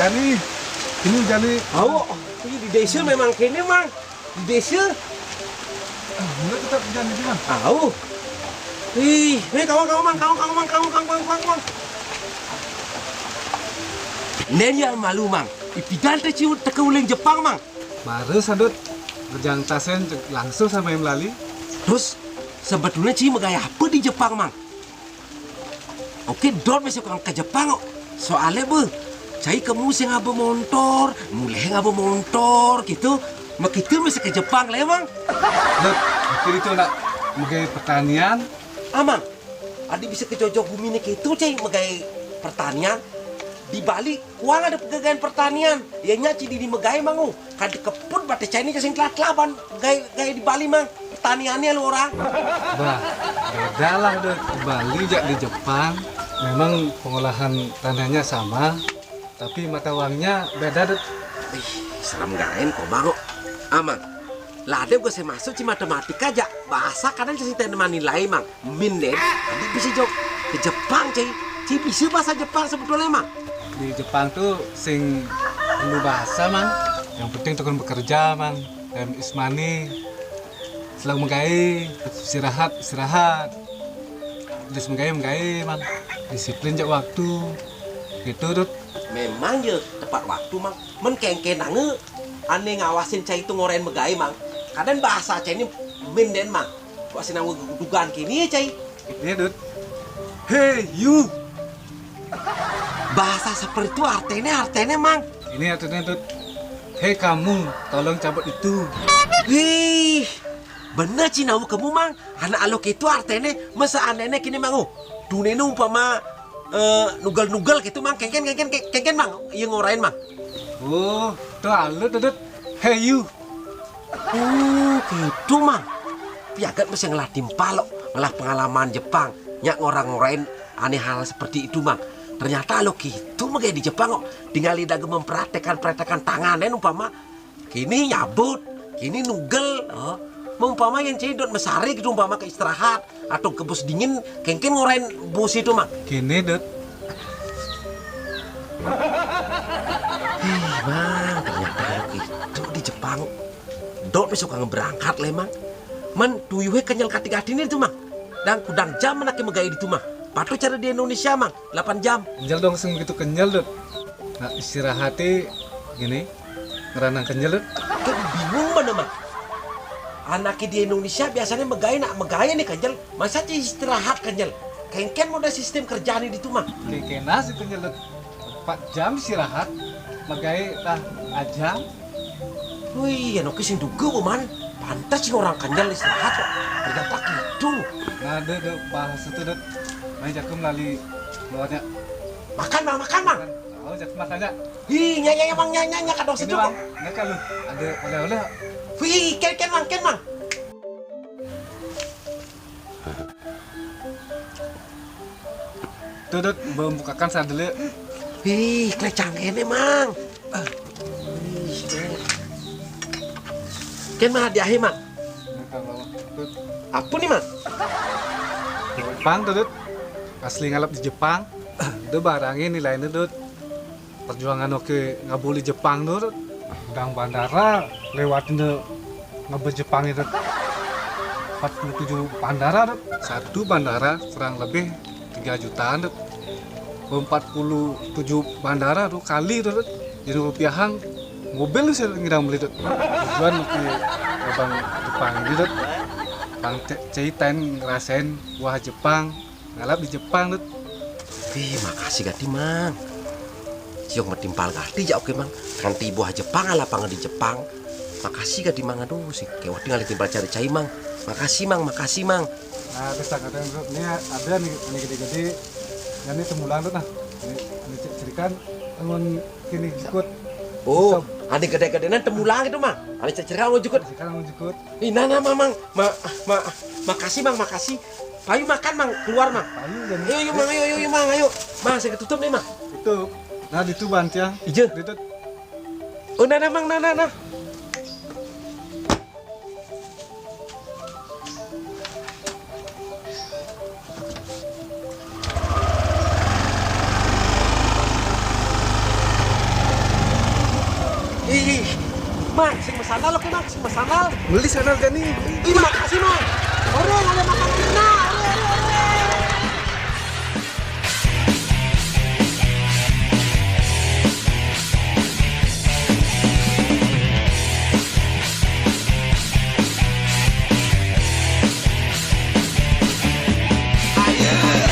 Jani, ini Jani. Ini di desa memang kene mang. Di desa. Enggak tetap Jani di mana? Kawan. Nenya malu mang. Ipidan te ciut teke uling Jepang mang. Baru sadut kerjaan tasen langsung sama yang melali. Terus sebetulnya Ci megaya apa di Jepang mang? Oke, dot masuk ke Jepang kok. Soalnya cai kamu sih ngaba motor, mulai ngaba motor gitu. Mak itu masih ke Jepang lah mang. Dut, akhir itu nak megai pertanian. Amang, adik bisa kecocok bumi nih gitu cai megai pertanian. Di Bali, uang ada pegagaan pertanian. Ya nyaci di megai mangu. Kan dikeput batas cai ini kasih telat-telapan. Gaya di Bali mang. Pertaniannya lu orang. Bah, beda lah Dut. Di Bali jak di Jepang. Memang pengolahan tanahnya sama. Tapi mata uangnya beda Dut. Serem gaen kok bang. Amang, lah ada gue saya masuk ci matematika aja. Bahasa kadang saya teman nilai mang. Min deh. Adik bisa jok ke Jepang cai. Ci bisa bahasa Jepang sebetulnya mang. Di Jepang tuh sing dulu bahasa mang. Yang penting tukang bekerja mang. Time is money. Selang menggai, istirahat. Terus menggai mang. Disiplin jak waktu. Gitu Dut. Memang ya tepat waktu mang. Men kengken nange. Aneh ngawasin cai itu ngorain megai mang. Kadang bahasa cai ini minden mang. Wasin nang dugaan kini ya cai. Ini Dut. Hey you. Bahasa seperti itu artinya mang. Ini artinya Dut. Hei kamu, tolong cabut itu. Wih, bener Cina kamu mang. Anak alok itu artinya masa anehnya kini mang. Dunia umpama nugal gitu mang. Kengken mang. Yang ngorain mang. Oh, tuh alut Dut. Hey you. Gitu mang. Piagat mesti ngelatih palok, ngelah pengalaman Jepang. Nyak ngorang-ngorain aneh hal seperti itu mang. Ternyata lo gitu mah kayak di Jepang kok. Tinggal dagang mempraktekan tangannya umpama. Kini nyabut, kini nugel. Umpama yang cedot mesari gitu umpama ke istirahat atau ke bus dingin, kengken ngorain bus itu mang. Gini Dut. Mang, ternyata lo gitu di Jepang. Dot besok kangen berangkat le mang. Men tuyuhe kenyal kating-kating itu mang. Dan kudang jam menaki megaya di rumah. Patu cara di Indonesia mang 8 jam. Kenyal dong sing begitu kenyal Dut. Nah istirahati gini ngeranang kenyal Dut. Kayak bingung mana mang. Anaknya di Indonesia biasanya megaya nih kenyal. Masa aja istirahat kenyal. Kengken modal sistem kerjaan di rumah. Kekena sih kenyal Dut. 4 jam istirahat. Magai tah aja. Wih, ya sing duga man. Pantas sih orang kenyal istirahat kok. Ternyata gitu. Nah Dut bahas itu Dut. Main jakum lali luarnya. Makan mang. Oh jakum makannya. Ih, nyanya mang kadang Ini sejuk bang, kok. ini kan lu ada oleh-oleh. Wih, ken mang. Tuh Dut, membukakan saat dulu. Wih, kelecang ini mang. Ken mah hadiahin mang. Dut, Apa nih mang? Jepang tuh Dut. Asli ngalap di Jepang. Itu barangnya nilainya Dut. Perjuangan oke ngabuli Jepang Dut. Udang bandara lewatin ngabul Jepang itu 47 bandara Dut. Satu bandara kurang lebih 3 jutaan Dut. 47 bandara tuh kali Dut. Jadi rupiahan mobil saya ngidang beli Dut. Tujuan ke abang Jepang Dut. Bang ceritain ngerasain wah Jepang ngalap di Jepang Dut. Wih, makasih gati mang. Siok metimpal gati ya oke mang. Kanti buah Jepang lapangan di Jepang. Makasih gati mang aduh sih. Kayak tinggal timpal cari cai mang. Makasih mang. Nah, terus kata ini ada nih gede-gede. Ini temulang Dut nah. Ini cerikan angon kini jikut. Oh, ada gede-gedean temulang itu mang. Ada cerita mau jukut. Sekarang mau jikut. Ih, nana mang. Makasih mang. Ayo makan mang, keluar mang. Ayo mang, ayo. Mang, saya ketutup nih mang. Tutup. Nah, itu bantiang. Ijo. Ditut. Oh, nana mang, nana. Mang, sing mesandal lo Mang, sing mesandal. Beli sandal gani. Terima kasih Mang.